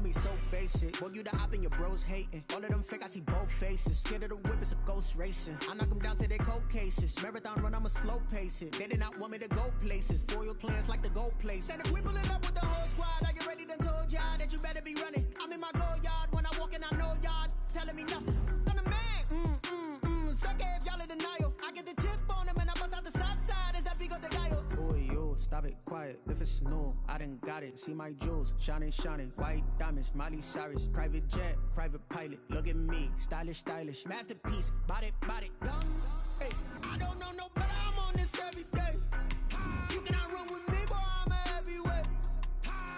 be so basic. Boy, you the op and your bros hating. All of them fake, I see both faces. Scared of the whip, it's a ghost racing. I knock them down to their cold cases. Marathon run, I'ma slow pace it. They did not want me to go places. Foil plans like the gold place. And if we pulling up with the whole squad, are you ready to told y'all that you better be running? I'm in my go yard when I walk in, I know y'all telling me nothing. I'm the man. Suck it if y'all in denial. I get the chip on them and I bust out the south side. Is that big of the guy? Boy, yo, stop it, quiet. If it's new, I done got it. See my jewels, shining, white diamonds, Miley Cyrus, private jet, private pilot. Look at me, stylish, masterpiece, body, young. Hey, I don't know no better. I'm on this every day. You cannot run with me, boy. I'm a heavyweight.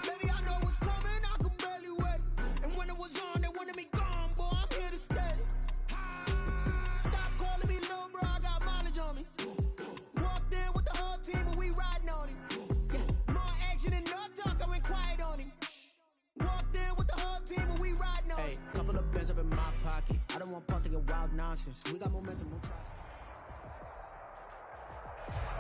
Baby, I know what's coming. I could barely wait. And when it was on, they wanted me gone, boy. I'm here to stay. Stop calling me little bro. I got mileage on me. Walked in with the whole team and we riding on him. Yeah, more action and no talk. I went quiet on him. Walked in with the whole team and we riding on him. Hey, couple of bins up in my pocket. I don't want pause to get wild nonsense. We got momentum, we'll try.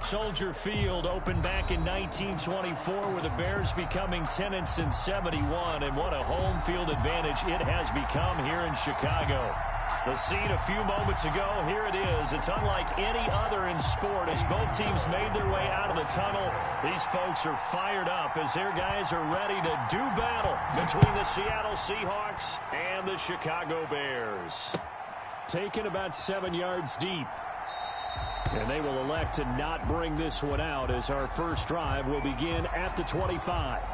Soldier Field opened back in 1924 with the Bears becoming tenants in 71, and what a home field advantage it has become here in Chicago. The scene a few moments ago, here it is. It's unlike any other in sport as both teams made their way out of the tunnel. These folks are fired up as their guys are ready to do battle between the Seattle Seahawks and the Chicago Bears. Taken about 7 yards deep. And they will elect to not bring this one out as our first drive will begin at the 25.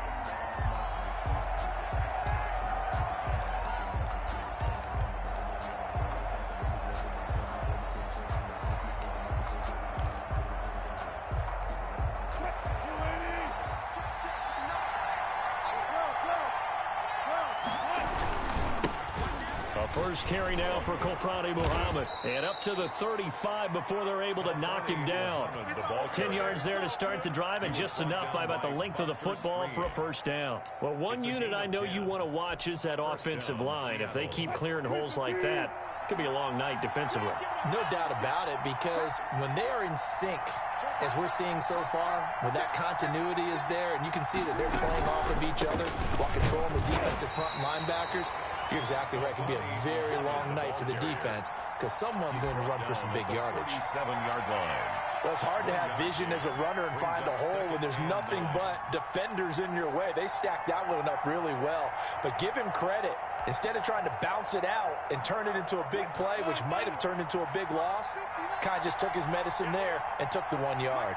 First carry now for Kofrani Muhammad. And up to the 35 before they're able to knock him down. 10 yards there to start the drive, and just enough by about the length of the football for a first down. Well, one unit I know you want to watch is that offensive line. If they keep clearing holes like that, it could be a long night defensively. No doubt about it, because when they are in sync, as we're seeing so far, when that continuity is there, and you can see that they're playing off of each other while controlling the defensive front linebackers, you're exactly right. It could be a very long night for the defense because someone's going to run for some big yardage. 7-yard line. Well, it's hard to have vision as a runner and find a hole when there's nothing but defenders in your way. They stacked that one up really well. But give him credit. Instead of trying to bounce it out and turn it into a big play, which might have turned into a big loss, kind of just took his medicine there and took the 1 yard.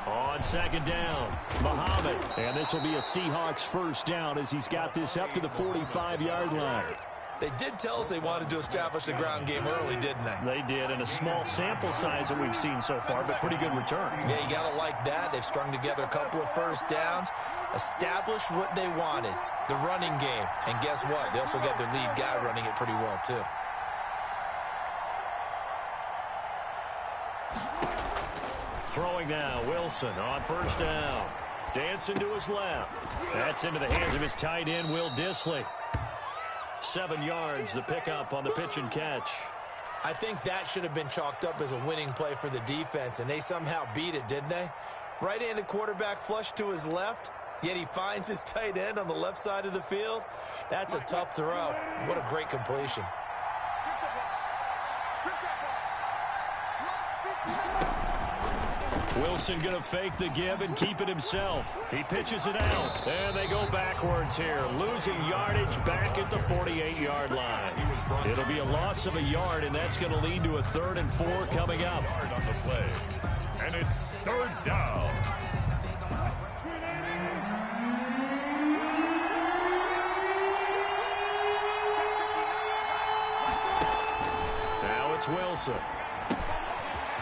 On second down, Muhammad. And this will be a Seahawks first down as he's got this up to the 45-yard line. They did tell us they wanted to establish the ground game early, didn't they? They did, and a small sample size that we've seen so far, but pretty good return. Yeah, you got to like that. They've strung together a couple of first downs, established what they wanted, the running game. And guess what? They also got their lead guy running it pretty well, too. Throwing now, Wilson on first down. Dancing to his left. That's into the hands of his tight end, Will Dissly. 7 yards, the pickup on the pitch and catch. I think that should have been chalked up as a winning play for the defense, and they somehow beat it, didn't they? Right-handed quarterback flush to his left, yet he finds his tight end on the left side of the field. That's a tough throw. What a great completion. Wilson going to fake the give and keep it himself. He pitches it out, and they go backwards here, losing yardage back at the 48-yard line. It'll be a loss of a yard, and that's going to lead to a 3rd and 4 coming up. On the play. And it's 3rd down. Now it's Wilson.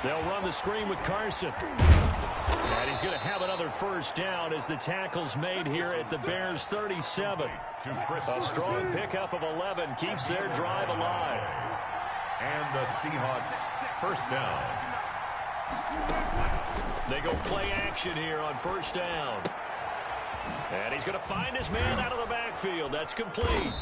They'll run the screen with Carson. And he's going to have another first down as the tackle's made here at the Bears 37. A strong pickup of 11 keeps their drive alive. And the Seahawks first down. They go play action here on first down. And he's going to find his man out of the backfield. That's complete.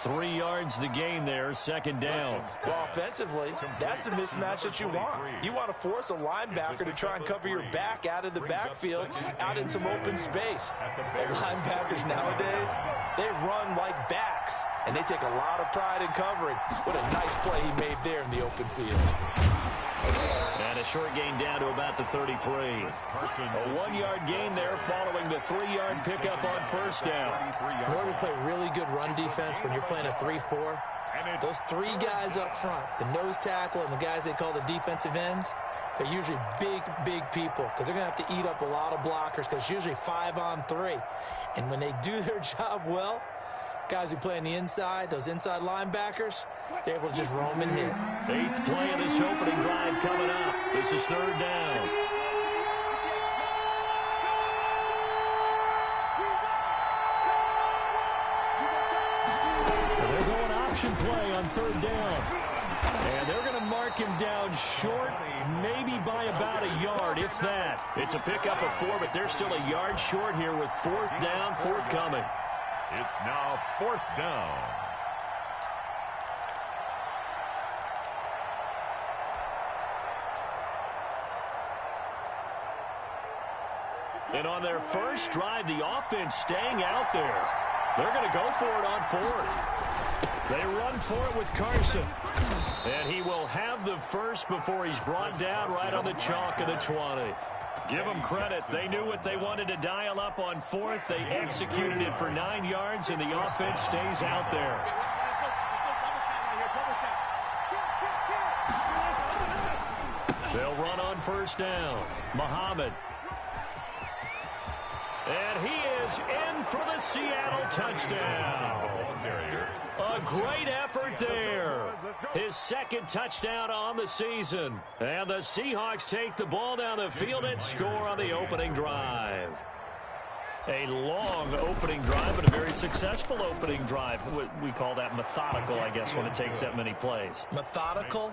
3 yards the gain there, second down. Well, offensively, that's the mismatch that you want. You want to force a linebacker to try and cover your back out of the backfield, out in some open space. The linebackers nowadays, they run like backs, and they take a lot of pride in covering. What a nice play he made there in the open field. And a short gain down to about the 33. A 1-yard gain there following the 3-yard pickup on first down. In order to play really good run defense when you're playing a 3-4, those 3 guys up front, the nose tackle and the guys they call the defensive ends, they're usually big, big people because they're going to have to eat up a lot of blockers because it's usually 5-on-3. And when they do their job well, guys who play on the inside, those inside linebackers, they're able to just roam and hit. 8th play of this opening drive coming up. This is 3rd down. They're going option play on 3rd down. And they're going to mark him down short, maybe by about a yard, if that. It's a pickup of 4, but they're still a yard short here with 4th down, forthcoming. It's now 4th down. And on their first drive, the offense staying out there. They're going to go for it on 4th. They run for it with Carson. And he will have the first before he's brought down right on the chalk of the 20. Give them credit. They knew what they wanted to dial up on 4th. They executed it for 9 yards, and the offense stays out there. They'll run on first down. Muhammad. And he is in for the Seattle touchdown. A great effort there. His 2nd touchdown on the season. And the Seahawks take the ball down the field and score on the opening drive. A long opening drive, but a very successful opening drive. We call that methodical, I guess, when it takes that many plays. Methodical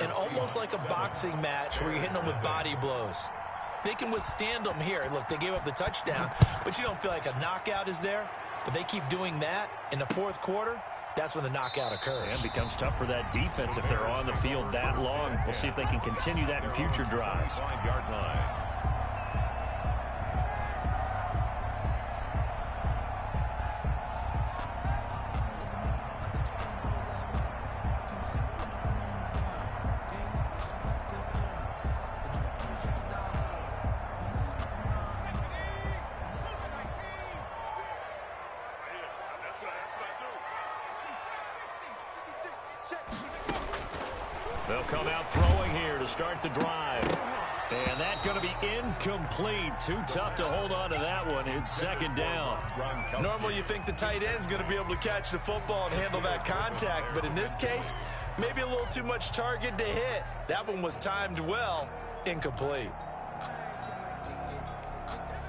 and almost like a boxing match where you're hitting them with body blows. They can withstand them here. Look, they gave up the touchdown, but you don't feel like a knockout is there. But they keep doing that in the 4th quarter. That's when the knockout occurs. And it becomes tough for that defense if they're on the field that long. We'll see if they can continue that in future drives. 5-yard line. They'll come out throwing here to start the drive. And that's going to be incomplete. Too tough to hold on to that one. It's 2nd down. Normally you think the tight end's going to be able to catch the football and handle that contact. But in this case, maybe a little too much target to hit. That one was timed well. Incomplete.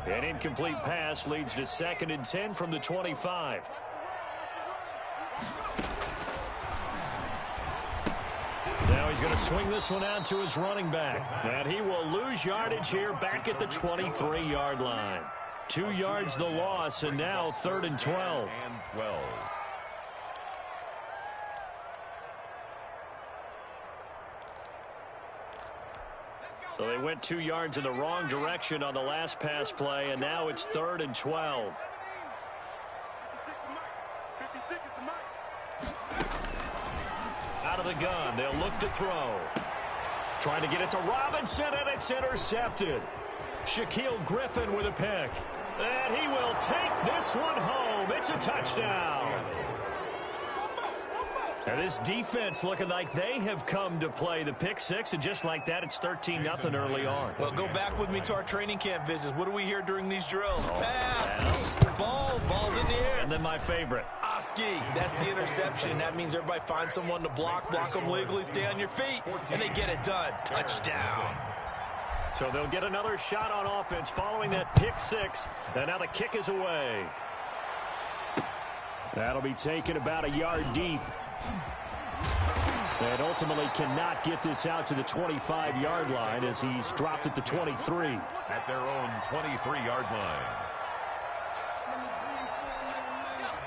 An incomplete pass leads to 2nd and 10 from the 25. Now he's going to swing this one out to his running back. And he will lose yardage here back at the 23-yard line. 2 yards the loss, and now 3rd and 12. And 12. So they went 2 yards in the wrong direction on the last pass play, and now it's 3rd and 12. Out of the gun, they'll look to throw. Trying to get it to Robinson, and it's intercepted. Shaquille Griffin with a pick. And he will take this one home. It's a touchdown. And this defense looking like they have come to play the pick six, and just like that, it's 13-0 early on. Well, go back with me to our training camp visits. What do we hear during these drills? Pass. Ball's in the air. And then my favorite. Oski, that's the interception. That means everybody finds someone to block them legally, stay on your feet, and they get it done. Touchdown. So they'll get another shot on offense following that pick six, and now the kick is away. That'll be taken about a yard deep. And ultimately cannot get this out to the 25-yard line as he's dropped at the 23. At their own 23-yard line.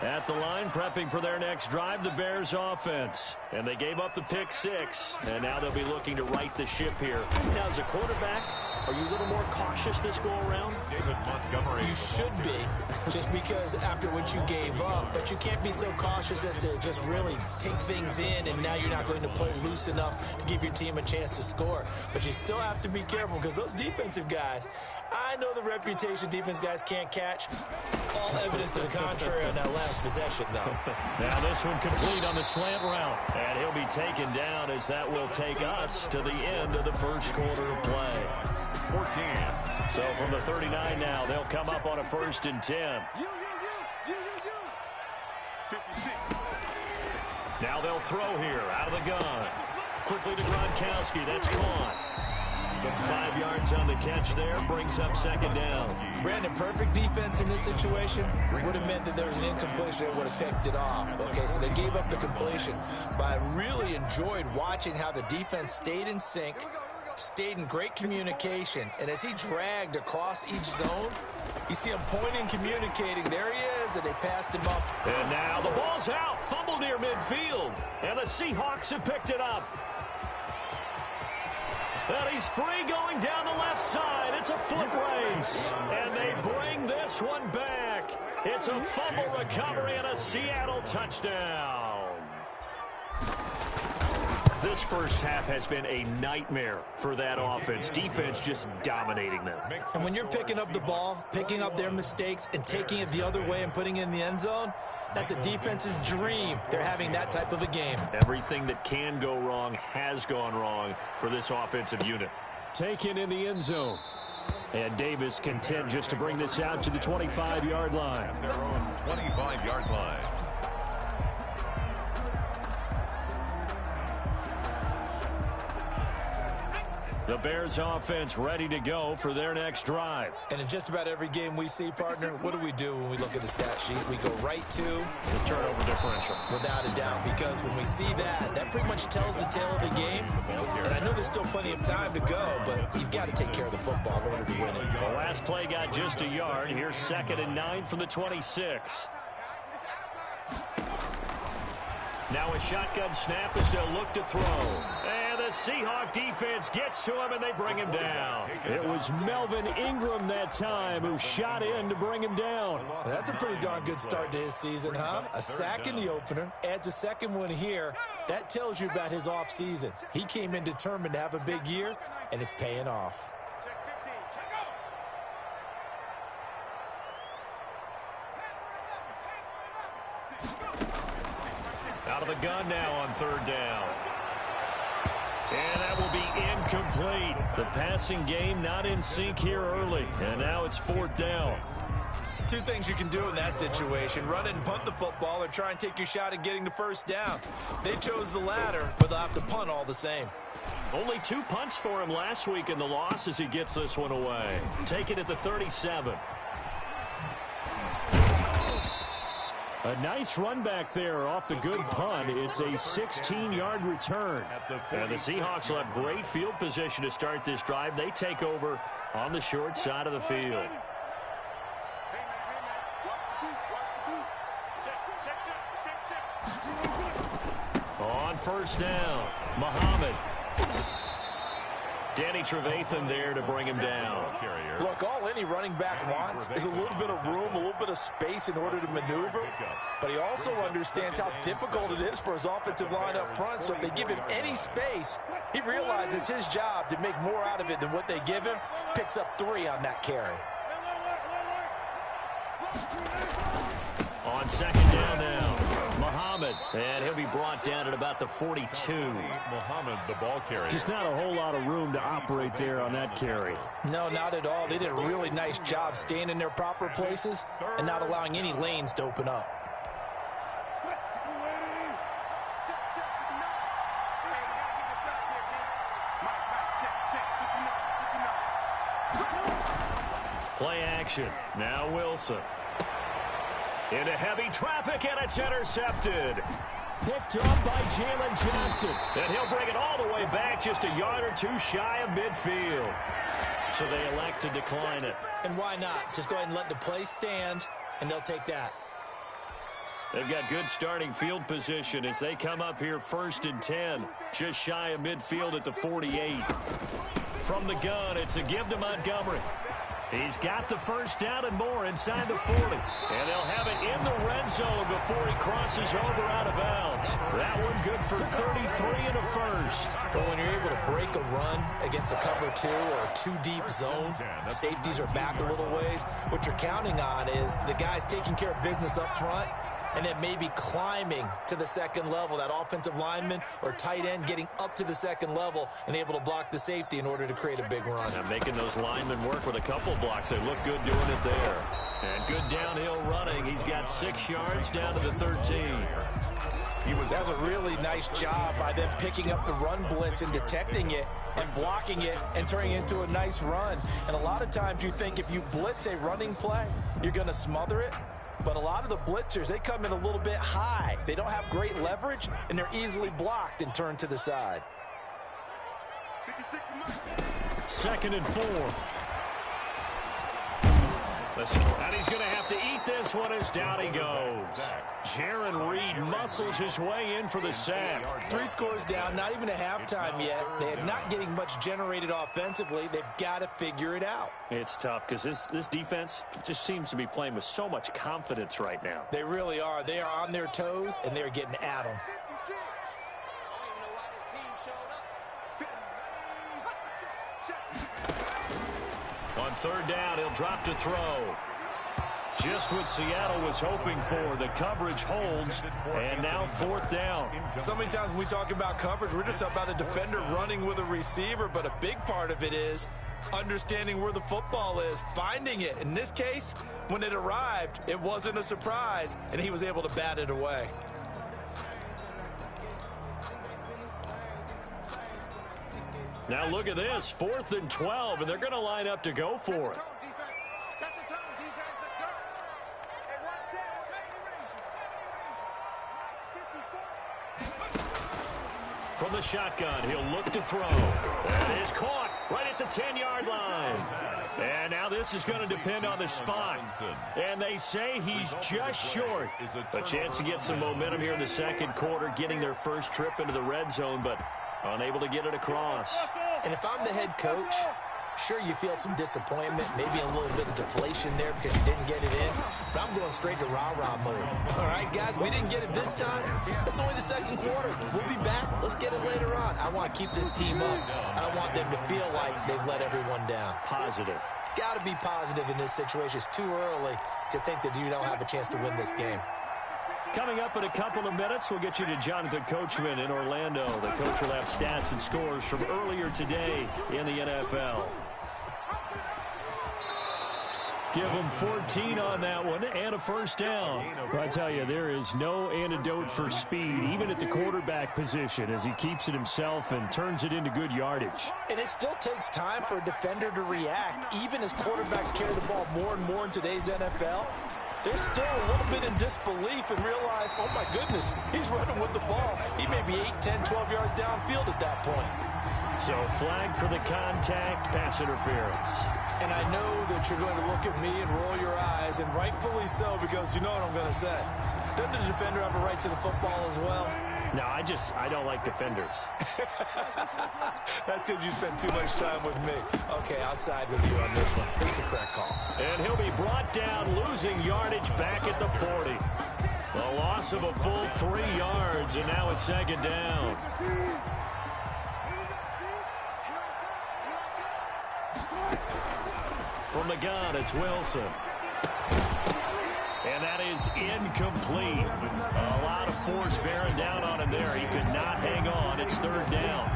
At the line, prepping for their next drive, the Bears offense. And they gave up the pick 6, and now they'll be looking to right the ship here. Now, as a quarterback, are you a little more cautious this go-around? David Montgomery. You should be, just because after what you gave up. But you can't be so cautious as to just really take things in, and now you're not going to play loose enough to give your team a chance to score. But you still have to be careful, because those defensive guys, I know the reputation defense guys can't catch. All evidence to the contrary on that last possession, though. Now this one complete on the slant route. And he'll be taken down as that will take us to the end of the first quarter of play. 14. So from the 39 now, they'll come up on a 1st and 10. Now they'll throw here out of the gun. Quickly to Gronkowski. That's caught. 5 yards on the catch there, brings up 2nd down. Brandon, perfect defense in this situation would have meant that there was an incompletion that would have picked it off. Okay, so they gave up the completion. But I really enjoyed watching how the defense stayed in sync, stayed in great communication, and as he dragged across each zone, you see him pointing, communicating. There he is, and they passed him up. And now the ball's out, fumbled near midfield, and the Seahawks have picked it up. And he's free going down the left side. It's a foot race. And they bring this one back. It's a fumble recovery and a Seattle touchdown. This first half has been a nightmare for that offense. Defense just dominating them. And when you're picking up the ball, picking up their mistakes, and taking it the other way and putting it in the end zone, that's a defense's dream. They're having that type of a game. Everything that can go wrong has gone wrong for this offensive unit. Taken in the end zone. And Davis content just to bring this out to the 25-yard line. Their own 25-yard line. The Bears offense ready to go for their next drive. And in just about every game we see, partner, what do when we look at the stat sheet? We go right to the turnover differential. Without a doubt, because when we see that, that pretty much tells the tale of the game. And I know there's still plenty of time to go, but you've got to take care of the football in order to win it. The last play got just a yard. Here's 2nd and 9 from the 26. Now a shotgun snap as they'll look to throw. And the Seahawk defense gets to him, and they bring him down. It was Melvin Ingram that time who shot in to bring him down. That's a pretty darn good start to his season, huh? A sack in the opener, adds a second one here. That tells you about his offseason. He came in determined to have a big year, and it's paying off. Out of the gun now on 3rd down. And that will be incomplete. The passing game not in sync here early. And now it's 4th down. 2 things you can do in that situation. Run and punt the football or try and take your shot at getting the 1st down. They chose the latter, but they'll have to punt all the same. Only 2 punts for him last week in the loss as he gets this one away. Take it at the 37. A nice run back there off the good punt. It's a 16-yard return. And the Seahawks will have great field position to start this drive. They take over on the short side of the field. On 1st down, Muhammad. Danny Trevathan there to bring him down. Look, all any running back wants is a little bit of room, a little bit of space in order to maneuver. But he also understands how difficult it is for his offensive line up front. So if they give him any space, he realizes his job to make more out of it than what they give him. Picks up 3 on that carry. On 2nd down now, Muhammad. And he'll be brought down at about the 42. Muhammad, the ball carrier. Just not a whole lot of room to operate there on that carry. No, not at all. They did a really nice job staying in their proper places and not allowing any lanes to open up. Play action. Now Wilson. Into heavy traffic, and it's intercepted. Picked up by Jalen Johnson. And he'll bring it all the way back, just a yard or 2 shy of midfield. So they elect to decline it. And why not? Just go ahead and let the play stand, and they'll take that. They've got good starting field position as they come up here 1st and 10. Just shy of midfield at the 48. From the gun, it's a give to Montgomery. He's got the first down and more inside the 40. And they'll have it in the red zone before he crosses over out of bounds. That one good for 33 and a first. Well, when you're able to break a run against a cover 2 or a 2-deep zone, safeties are back a little ways. What you're counting on is the guys taking care of business up front and then maybe climbing to the second level, that offensive lineman or tight end getting up to the second level and able to block the safety in order to create a big run. Now making those linemen work with a couple blocks. They look good doing it there. And good downhill running. He's got 6 yards down to the 13. That's a really nice job by them picking up the run blitz and detecting it and blocking it and turning it into a nice run. And a lot of times you think if you blitz a running play, you're going to smother it. But a lot of the blitzers, they come in a little bit high. They don't have great leverage, and they're easily blocked and turned to the side. 2nd and 4. And he's going to have to eat this one as down he goes. Jaron Reed muscles his way in for the sack. 3 scores down, not even a halftime yet. They are not getting much generated offensively. They've got to figure it out. It's tough because this defense just seems to be playing with so much confidence right now. They really are. They are on their toes, and they're getting at them. On 3rd down, he'll drop to throw. Just what Seattle was hoping for. The coverage holds, and now 4th down. So many times when we talk about coverage, we're just about a defender running with a receiver, but a big part of it is understanding where the football is, finding it. In this case, when it arrived, it wasn't a surprise, and he was able to bat it away. Now look at this, 4th and 12, and they're going to line up to go for it. From the shotgun, he'll look to throw. That is caught right at the 10-yard line. And now this is going to depend on the spot. And they say he's just short. A chance to get some momentum here in the 2nd quarter, getting their first trip into the red zone, but unable to get it across. And if I'm the head coach, sure, you feel some disappointment, maybe a little bit of deflation there because you didn't get it in, but I'm going straight to rah-rah mode. All right, guys, we didn't get it this time. It's only the 2nd quarter. We'll be back. Let's get it later on. I want to keep this team up. I don't want them to feel like they've let everyone down. Positive. Got to be positive in this situation. It's too early to think that you don't have a chance to win this game. Coming up in a couple of minutes, we'll get you to Jonathan Coachman in Orlando. The coach will have stats and scores from earlier today in the NFL. Give him 14 on that one and a first down. Well, I tell you, there is no antidote for speed, even at the quarterback position, as he keeps it himself and turns it into good yardage. And it still takes time for a defender to react, even as quarterbacks carry the ball more and more in today's NFL. They're still a little bit in disbelief and realize, oh my goodness, he's running with the ball. He may be 8, 10, 12 yards downfield at that point. So flag for the contact, pass interference. And I know that you're going to look at me and roll your eyes, and rightfully so, because you know what I'm going to say. Doesn't the defender have a right to the football as well? No, I don't like defenders. That's because you spend too much time with me. Okay, I'll side with you on this one. Here's the correct call. And he'll be brought down, losing yardage back at the 40. A loss of a full 3 yards, and now it's 2nd down. From the gun, it's Wilson. And that is incomplete. A lot of force bearing down on him there. He could not hang on. It's 3rd down.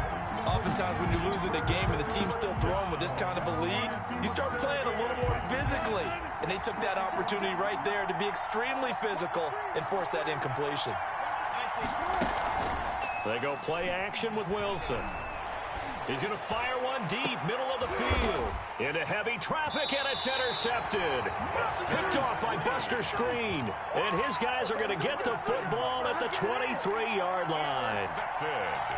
Oftentimes when you're losing a game and the team's still throwing with this kind of a lead, you start playing a little more physically. And they took that opportunity right there to be extremely physical and force that incompletion. They go play action with Wilson. He's going to fire one deep, middle of the field. Into heavy traffic, and it's intercepted. Picked off by Buster Screen. And his guys are going to get the football at the 23-yard line.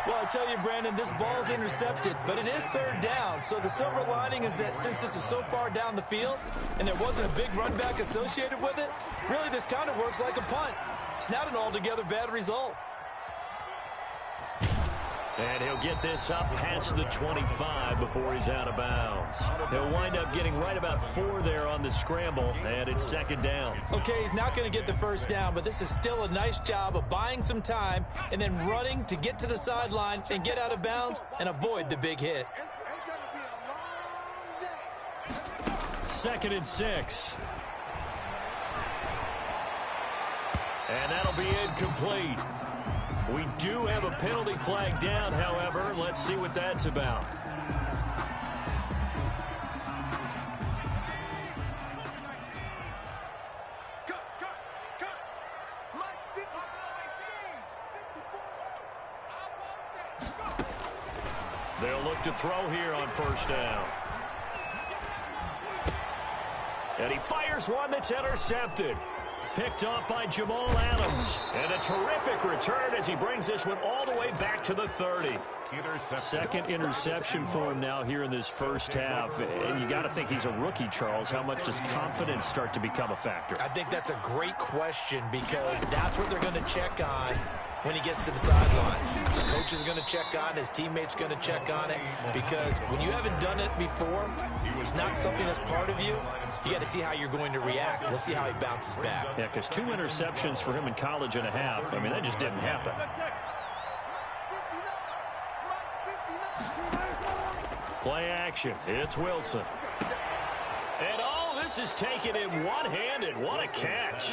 Well, I tell you, Brandon, this ball's intercepted, but it is 3rd down. So the silver lining is that since this is so far down the field and there wasn't a big run back associated with it, really this kind of works like a punt. It's not an altogether bad result. And he'll get this up past the 25 before he's out of bounds. He'll wind up getting right about 4 there on the scramble, and it's second down. Okay, he's not going to get the first down, but this is still a nice job of buying some time and then running to get to the sideline and get out of bounds and avoid the big hit. 2nd and 6. And that'll be incomplete. We do have a penalty flag down, however. Let's see what that's about. They'll look to throw here on first down. And he fires one that's intercepted. Picked off by Jamal Adams. And a terrific return as he brings this one all the way back to the 30. Second interception for him now here in this first half. And you got to think he's a rookie, Charles. How much does confidence start to become a factor? I think that's a great question because that's what they're going to check on when he gets to the sidelines. The coach is going to check on it. His teammates going to check on it because when you haven't done it before, it's not something that's part of you. You got to see how you're going to react. Let's see how he bounces back. Yeah, because 2 interceptions for him in college and a half. I mean, that just didn't happen. Play action. It's Wilson. And this is taken in one-handed. What a catch.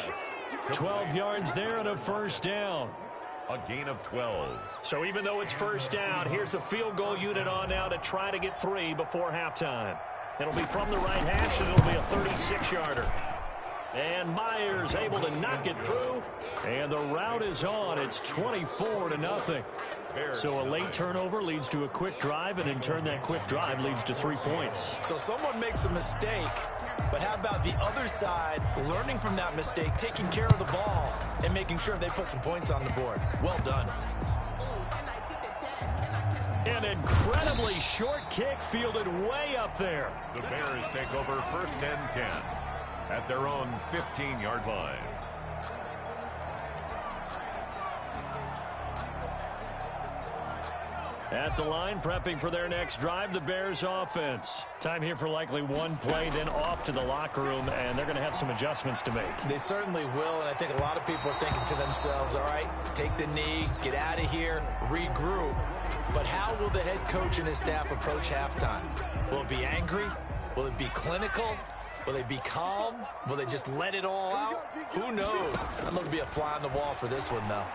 12 yards there and a first down. A gain of 12. So even though it's first down, here's the field goal unit on now to try to get 3 before halftime. It'll be from the right hash, and it'll be a 36-yarder. And Myers able to knock it through, and the route is on. It's 24-0. So a late turnover leads to a quick drive, and in turn that quick drive leads to 3 points. So someone makes a mistake, but how about the other side learning from that mistake, taking care of the ball, and making sure they put some points on the board? Well done. An incredibly short kick fielded way up there. The Bears take over 1st and 10 at their own 15-yard line. At the line, prepping for their next drive, the Bears offense. Time here for likely one play, then off to the locker room, and they're going to have some adjustments to make. They certainly will, and I think a lot of people are thinking to themselves, all right, take the knee, get out of here, regroup. But how will the head coach and his staff approach halftime? Will it be angry? Will it be clinical? Will they be calm? Will they just let it all out? Who knows? I'd love to be a fly on the wall for this one, though.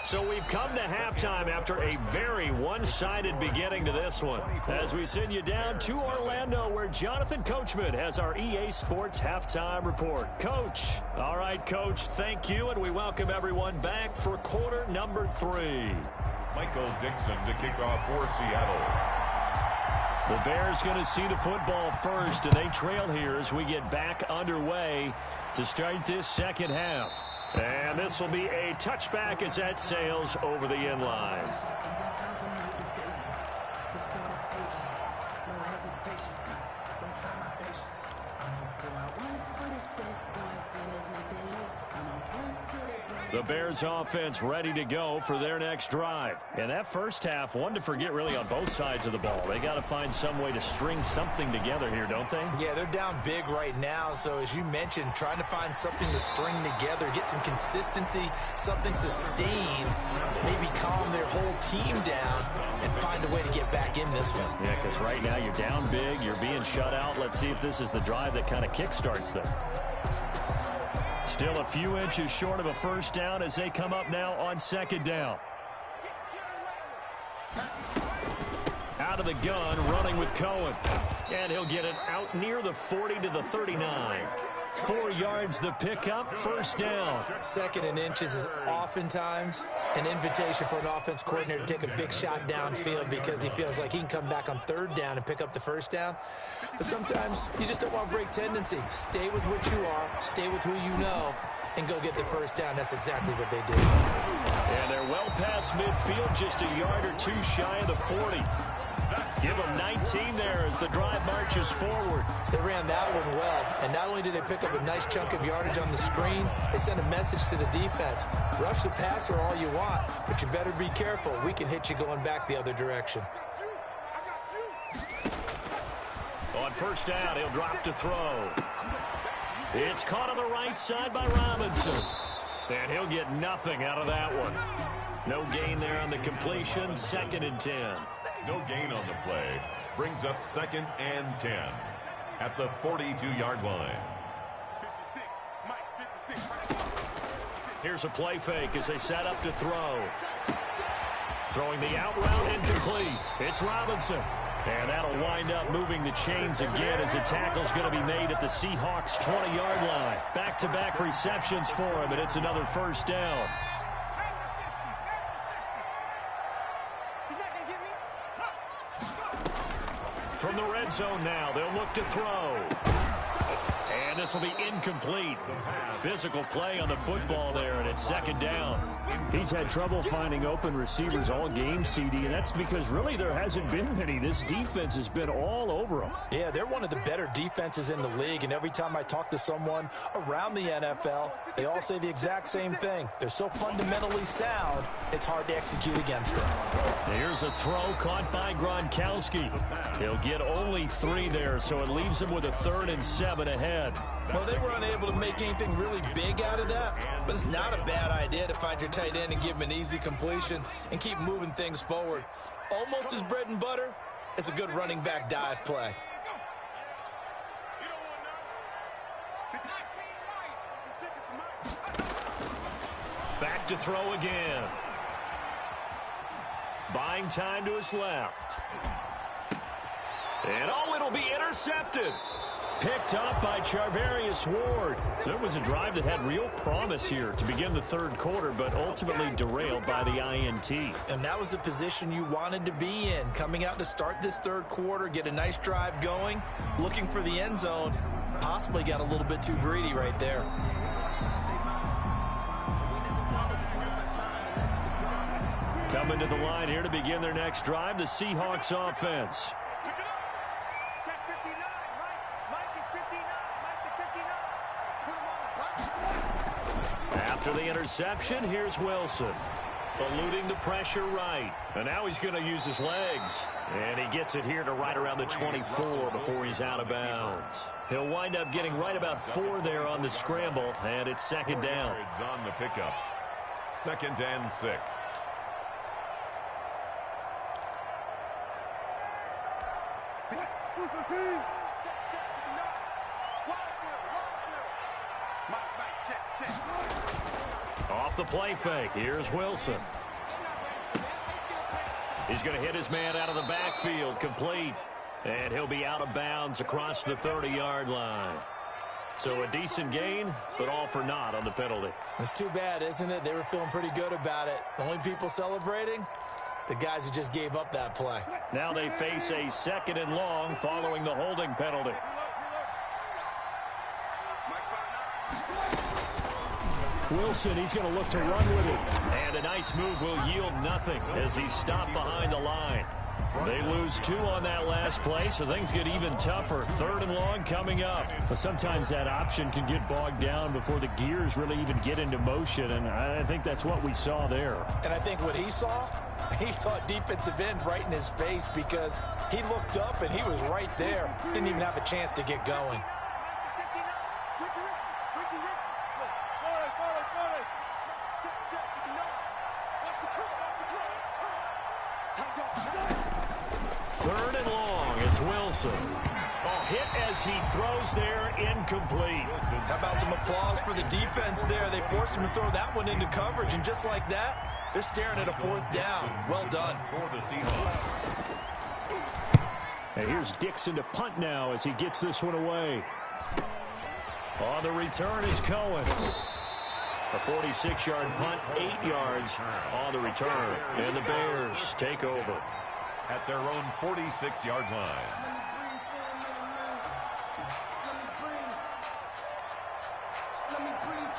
So we've come to halftime after a very one-sided beginning to this one. As we send you down to Orlando, where Jonathan Coachman has our EA Sports Halftime Report. Coach. All right, Coach, thank you, and we welcome everyone back for quarter number 3. Michael Dixon to kick off for Seattle. The Bears going to see the football first, and they trail here as we get back underway to start this second half. And this will be a touchback as that sails over the end line. The Bears offense ready to go for their next drive. And that first half, one to forget really on both sides of the ball. They got to find some way to string something together here, don't they? Yeah, they're down big right now. So as you mentioned, trying to find something to string together, get some consistency, something sustained, maybe calm their whole team down and find a way to get back in this one. Yeah, because right now you're down big, you're being shut out. Let's see if this is the drive that kind of kickstarts them. Still a few inches short of a first down as they come up now on second down. Out of the gun, running with Cohen. And he'll get it out near the 40 to the 39. 4 yards the pickup, first down. 2nd and inches is oftentimes an invitation for an offense coordinator to take a big shot downfield because he feels like he can come back on 3rd down and pick up the first down. But sometimes you just don't want to break tendency. Stay with what you are, stay with who you know, and go get the first down. That's exactly what they did. And they're well past midfield, just a yard or two shy of the 40. Give them 19 there as the drive marches forward. They ran that one well, and not only did they pick up a nice chunk of yardage on the screen, they sent a message to the defense. Rush the passer all you want, but you better be careful. We can hit you going back the other direction. On first down, he'll drop to throw. It's caught on the right side by Robinson. And he'll get nothing out of that one. No gain there on the completion, 2nd and 10. No gain on the play. Brings up 2nd and 10 at the 42-yard line. Here's a play fake as they set up to throw. Throwing the out route incomplete. It's Robinson. And that'll wind up moving the chains again as the tackle's going to be made at the Seahawks' 20-yard line. Back-to-back receptions for him, and it's another first down. From the red zone now, they'll look to throw. And this will be incomplete. Physical play on the football there, and it's 2nd down. He's had trouble finding open receivers all game, CD, and that's because really there hasn't been many. This defense has been all over him. Yeah, they're one of the better defenses in the league, and every time I talk to someone around the NFL, they all say the exact same thing. They're so fundamentally sound, it's hard to execute against them. Here's a throw caught by Gronkowski. He'll get only 3 there, so it leaves him with a 3rd and 7 ahead. Well, they were unable to make anything really big out of that, but it's not a bad idea to find your tight end and give him an easy completion and keep moving things forward. Almost as bread and butter as a good running back dive play. Back to throw again. Buying time to his left. And it'll be intercepted. Picked up by Charvarius Ward. So it was a drive that had real promise here to begin the 3rd quarter, but ultimately derailed by the INT. And that was the position you wanted to be in. Coming out to start this 3rd quarter, get a nice drive going, looking for the end zone. Possibly got a little bit too greedy right there. Coming to the line here to begin their next drive, the Seahawks offense. After the interception, here's Wilson. Eluding the pressure right. And now he's going to use his legs. And he gets it here to right around the 24 before he's out of bounds. He'll wind up getting right about 4 there on the scramble, and it's 2nd down. On the pickup. 2nd and 6. Off the play fake, here's Wilson. He's going to hit his man out of the backfield, complete. And he'll be out of bounds across the 30-yard line. So a decent gain, but all for naught on the penalty. It's too bad, isn't it? They were feeling pretty good about it. The only people celebrating, the guys who just gave up that play. Now they face a 2nd and long following the holding penalty. Wilson, he's going to look to run with it. And a nice move will yield nothing as he's stopped behind the line. They lose 2 on that last play, so things get even tougher. 3rd and long coming up. But sometimes that option can get bogged down before the gears really even get into motion, and I think that's what we saw there. And I think what he saw a defensive end right in his face because he looked up and he was right there. Didn't even have a chance to get going. Third and long, it's Wilson. Hit as he throws there, incomplete. How about some applause for the defense there? They forced him to throw that one into coverage, and just like that, they're staring at a 4th down. Well done. For the Seahawks. And here's Dixon to punt now as he gets this one away. On the return is Cohen. A 46-yard punt, 8 yards on the return. And the Bears take over at their own 46-yard line. Let me breathe.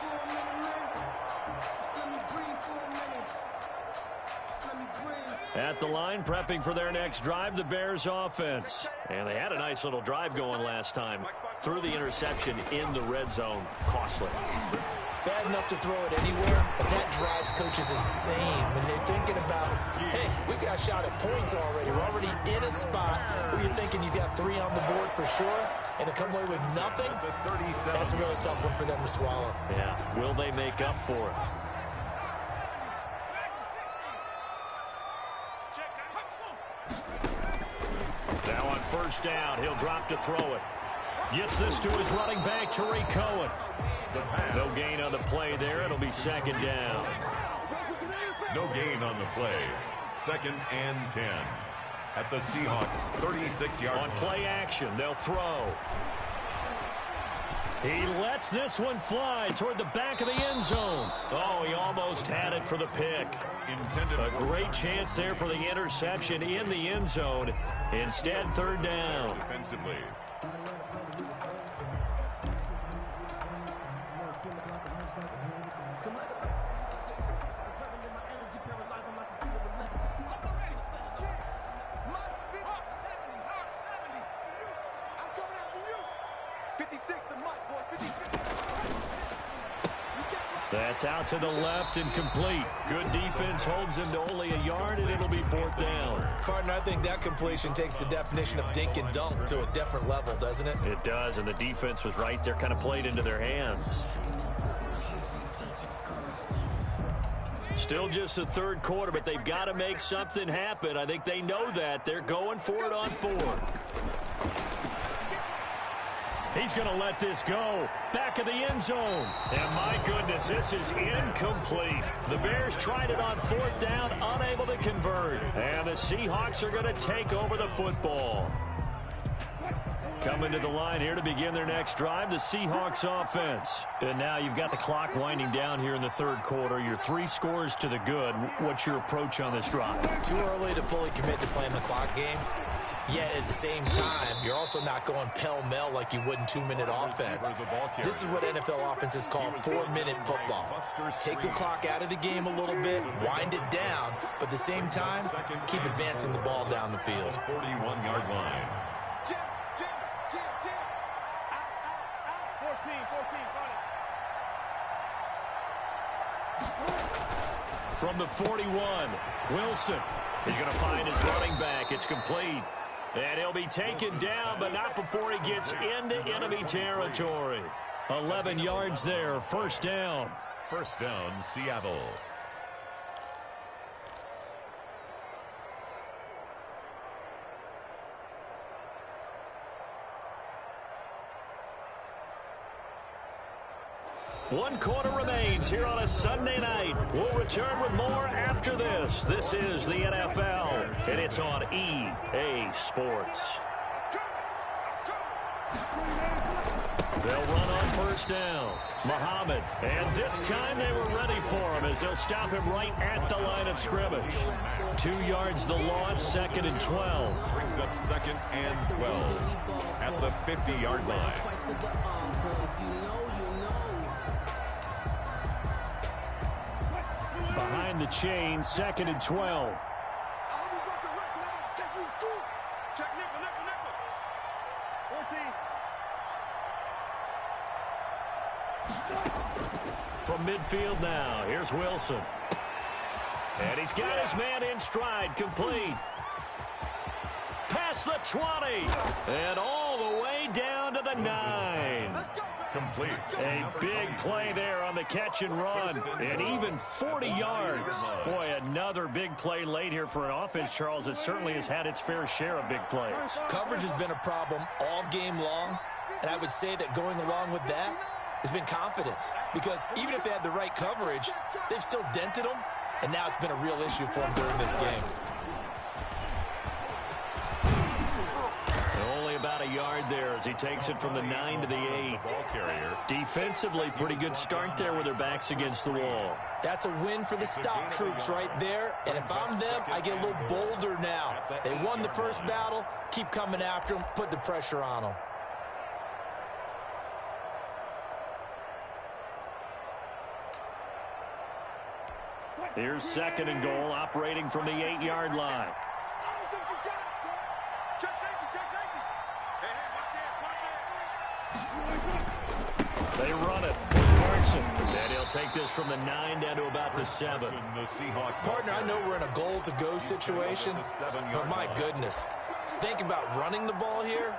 At the line, prepping for their next drive, the Bears offense. And they had a nice little drive going last time. Threw the interception in the red zone. Costly. Bad enough to throw it anywhere, but that drives coaches insane when they're thinking about, hey, we got shot at points already. We're already in a spot where you're thinking you got 3 on the board for sure, and to come away with nothing, that's a really tough one for them to swallow. Yeah, will they make up for it? Now on first down, he'll drop to throw it. Gets this to his running back, Tariq Cohen. No gain on the play there. It'll be second down. No gain on the play. 2nd and 10. At the Seahawks 36-yard line. On play action, they'll throw. He lets this one fly toward the back of the end zone. Oh, he almost had it for the pick. A great chance there for the interception in the end zone. Instead, third down. Defensively. That's out to the left and complete. Good defense holds him to only a yard, and it'll be fourth down. Partner, I think that completion takes the definition of dink and dunk to a different level, doesn't it? It does, and the defense was right there, kind of played into their hands. Still just the third quarter, but they've got to make something happen. I think they know that. They're going for it on fourth. He's going to let this go. Back of the end zone. And my goodness, this is incomplete. The Bears tried it on fourth down, unable to convert. And the Seahawks are going to take over the football. Coming to the line here to begin their next drive, the Seahawks offense. And now you've got the clock winding down here in the third quarter. You're 3 scores to the good. What's your approach on this drive? Too early to fully commit to playing the clock game. Yet at the same time, you're also not going pell-mell like you would in 2-minute offense. This is what NFL offenses call 4-minute football. Take the clock out of the game a little bit, wind it down, but at the same time, keep advancing the ball down the field. 41-yard line. From the 41, Wilson is going to find his running back. It's complete. And he'll be taken down, but not before he gets into enemy territory. 11 yards there, first down. First down, Seattle. One quarter remains here on a Sunday night. We'll return with more after this. This is the NFL, and it's on EA Sports. They'll run on first down. Muhammad, and this time they were ready for him as they'll stop him right at the line of scrimmage. 2 yards the loss, 2nd and 12. Brings up 2nd and 12 at the 50-yard line. Behind the chain, 2nd and 12. From midfield now, here's Wilson. And he's got his man in stride, complete. Past the 20. And all the way down to the 9. Complete. A big play there on the catch and run. And even 40 yards. Boy, another big play late here for an offense, Charles, that certainly has had its fair share of big plays. Coverage has been a problem all game long. And I would say that going along with that has been confidence. Because even if they had the right coverage, they've still dented them. And now it's been a real issue for them during this game. Only about a yard there as he takes it from the 9 to the 8. Ball carrier. Defensively, pretty good start there with their backs against the wall. That's a win for the stop troops right there. And if I'm them, I get a little bolder now. They won the first battle. Keep coming after them. Put the pressure on them. Here's 2nd and goal, operating from the 8-yard line. They run it. Carson. And he'll take this from the 9 down to about the 7. Partner, I know we're in a goal-to-go situation, but my goodness. Think about running the ball here.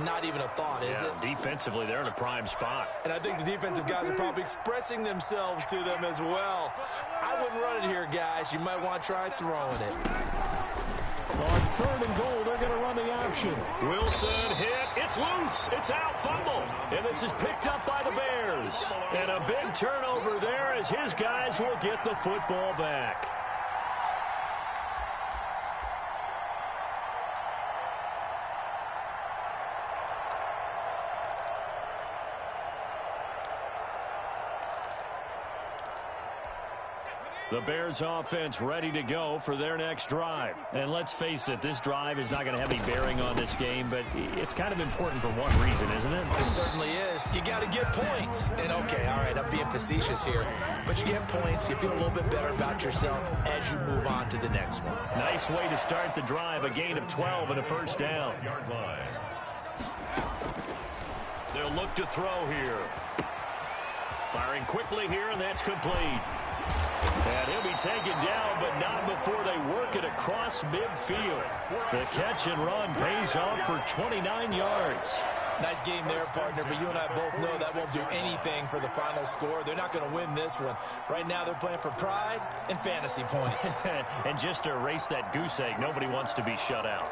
Not even a thought, is it? Defensively, they're in a prime spot. And I think the defensive guys are probably expressing themselves to them as well. I wouldn't run it here, guys. You might want to try throwing it. On 3rd and goal, they're going to run the option. Wilson hit. It's loose. It's out. Fumble. And this is picked up by the Bears. And a big turnover there as his guys will get the football back. The Bears offense ready to go for their next drive. And let's face it, this drive is not going to have any bearing on this game, but it's kind of important for one reason, isn't it? It certainly is. You got to get points. And okay, all right, I'm being facetious here, but you get points, you feel a little bit better about yourself as you move on to the next one. Nice way to start the drive, a gain of 12 and a first down. They'll look to throw here. Firing quickly here, and that's complete. And he'll be taken down, but not before they work it across midfield. The catch and run pays off for 29 yards. Nice game there, partner, but you and I both know that won't do anything for the final score. They're not going to win this one. Right now they're playing for pride and fantasy points. And just to erase that goose egg, nobody wants to be shut out.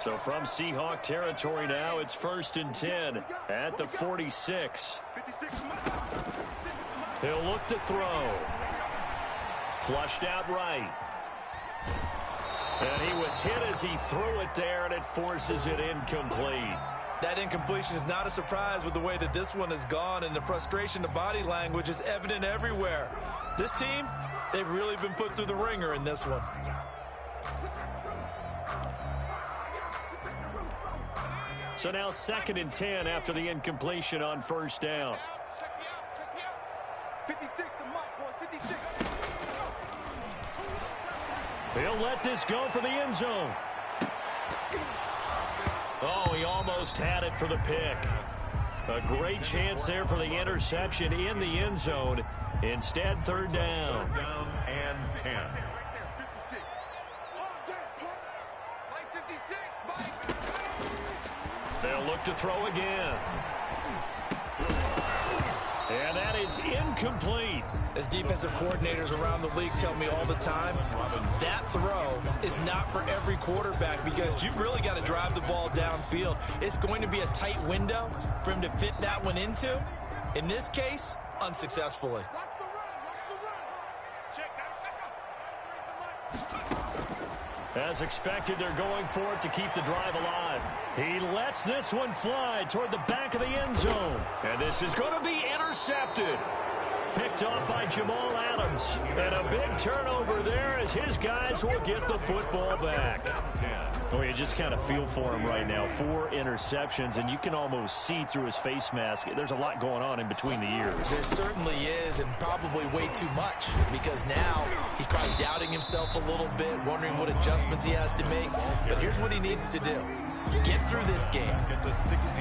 So from Seahawk territory now, it's 1st and 10 at the 46. He'll look to throw. Flushed out right. And he was hit as he threw it there, and it forces it incomplete. That incompletion is not a surprise with the way that this one has gone, and the frustration of body language is evident everywhere. This team, they've really been put through the ringer in this one. So now 2nd and 10 after the incompletion on 1st down. 56, the mic, boys, 56. He'll let this go for the end zone. Oh, he almost had it for the pick. A great chance there for the interception in the end zone. Instead, 3rd down. 3rd down and 10. 56. Mike 56, Mike. They'll look to throw again. And that is incomplete. As defensive coordinators around the league tell me all the time, that throw is not for every quarterback because you've really got to drive the ball downfield. It's going to be a tight window for him to fit that one into. In this case, unsuccessfully. As expected, they're going for it to keep the drive alive. He lets this one fly toward the back of the end zone. And this is going to be intercepted. Picked off by Jamal Adams. And a big turnover there as his guys will get the football back. Oh, you just kind of feel for him right now. 4 interceptions, and you can almost see through his face mask. There's a lot going on in between the ears. There certainly is, and probably way too much, because now he's probably doubting himself a little bit, wondering what adjustments he has to make. But here's what he needs to do. Get through this game.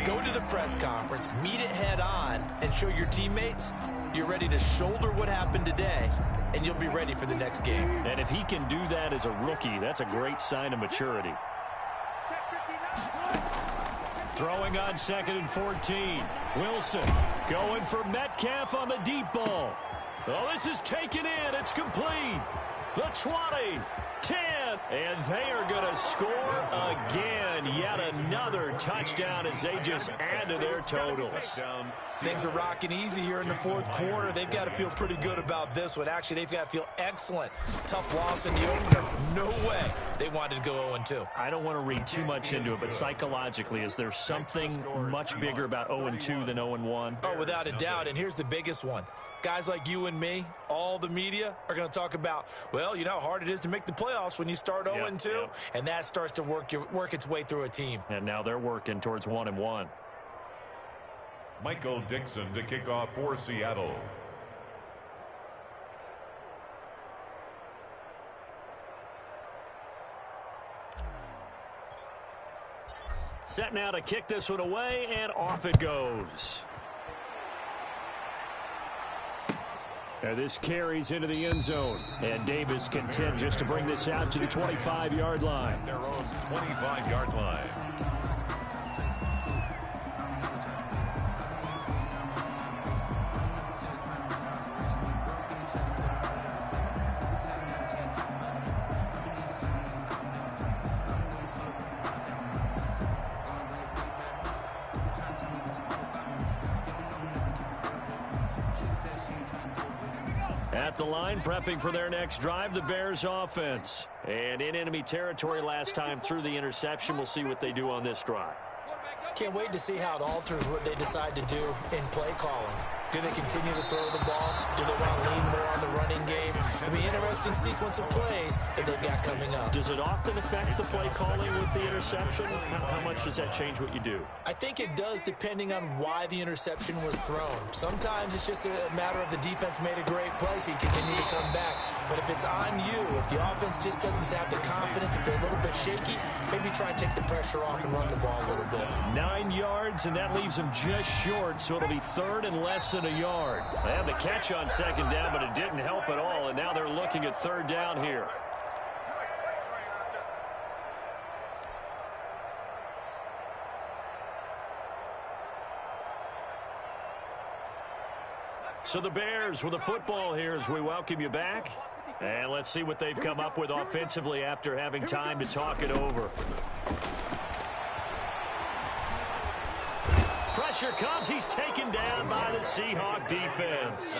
Go to the press conference, meet it head on, and show your teammates you're ready to shoulder what happened today, and you'll be ready for the next game. And if he can do that as a rookie, that's a great sign of maturity. Throwing on 2nd and 14. Wilson going for Metcalf on the deep ball. Oh, this is taken in. It's complete. The 20, 10, and they are going to score again. Yet another touchdown as they just add to their totals. Things are rocking easy here in the 4th quarter. They've got to feel pretty good about this one. Actually, they've got to feel excellent. Tough loss in the opener. No way they wanted to go 0-2. I don't want to read too much into it, but psychologically, is there something much bigger about 0-2 than 0-1? Oh, without a doubt, and here's the biggest one. Guys like you and me, all the media, are going to talk about, well, you know how hard it is to make the playoffs when you start 0-2, and that starts to work its way through a team. And now they're working towards 1-1. Michael Dixon to kick off for Seattle. Set now to kick this one away, and off it goes. And this carries into the end zone. And Davis content just to bring this out to the 25-yard line. Their own 25-yard line. At the line, prepping for their next drive, the Bears offense. And in enemy territory last time through the interception. We'll see what they do on this drive. Can't wait to see how it alters what they decide to do in play calling. Do they continue to throw the ball? Do they want to lean more on the running game? It'll be an interesting sequence of plays that they've got coming up. Does it often affect the play calling with the interception? How much does that change what you do? I think it does, depending on why the interception was thrown. Sometimes it's just a matter of the defense made a great play, so you continue to come back. But if it's on you, if the offense just doesn't have the confidence, if they're a little bit shaky, maybe try and take the pressure off and run the ball a little bit. 9 yards, and that leaves them just short, so it'll be third and less than a yard. They had the catch on second down, but it didn't help at all, and now they're looking at third down here. So the Bears with the football here as we welcome you back. And let's see what they've come up with offensively after having time to talk it over. Pressure comes. He's taken down by the Seahawk defense.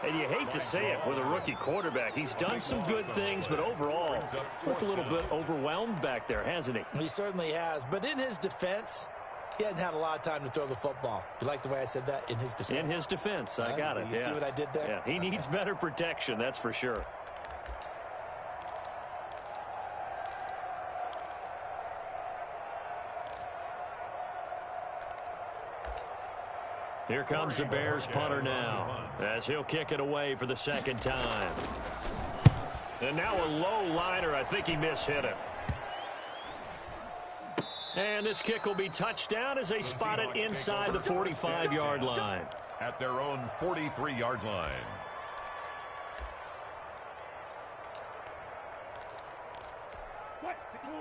And you hate to say it with a rookie quarterback. He's done some good things, but overall, looked a little bit overwhelmed back there, hasn't he? He certainly has. But in his defense, he hadn't had a lot of time to throw the football. You like the way I said that? In his defense? In his defense. I got it. You see what I did there? Yeah, he needs better protection, that's for sure. Here comes the Bears punter now as he'll kick it away for the second time. And now a low liner. I think he mishit it. And this kick will be touchdown as they spot it inside the 45-yard line. At their own 43-yard line.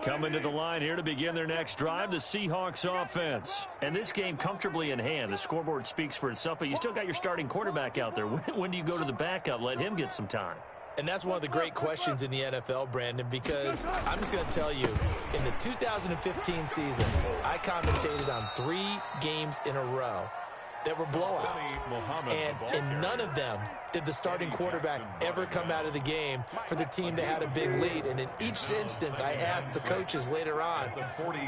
Coming to the line here to begin their next drive, the Seahawks offense. And this game comfortably in hand. The scoreboard speaks for itself, but you still got your starting quarterback out there. When do you go to the backup? Let him get some time. And that's one of the great questions in the NFL, Brandon, because I'm just going to tell you, in the 2015 season, I commentated on 3 games in a row that were blowouts. And in none of them did the starting quarterback ever come out of the game for the team that had a big lead. And in each instance, I asked the coaches later on,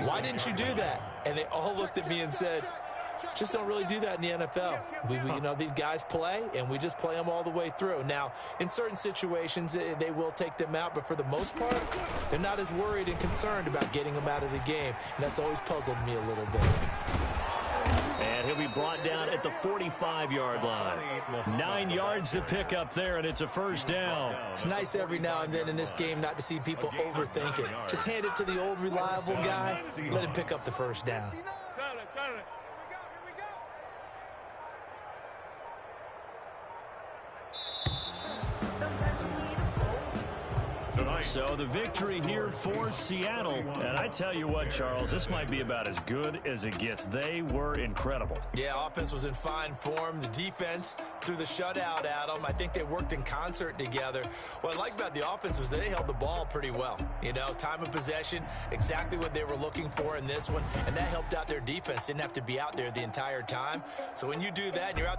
why didn't you do that? And they all looked at me and said, just don't really do that in the NFL. You know, these guys play, and we just play them all the way through. Now, in certain situations, they will take them out, but for the most part, they're not as worried and concerned about getting them out of the game, and that's always puzzled me a little bit. And he'll be brought down at the 45-yard line. 9 yards to pick up there, and it's a first down. It's nice every now and then in this game not to see people overthink it. Just hand it to the old reliable guy, let him pick up the first down. So the victory here for Seattle. And I tell you what, Charles, this might be about as good as it gets. They were incredible. Yeah, offense was in fine form. The defense threw the shutout at them. I think they worked in concert together. What I like about the offense was they held the ball pretty well. You know, time of possession, exactly what they were looking for in this one. And that helped out their defense. Didn't have to be out there the entire time. So when you do that and you're out there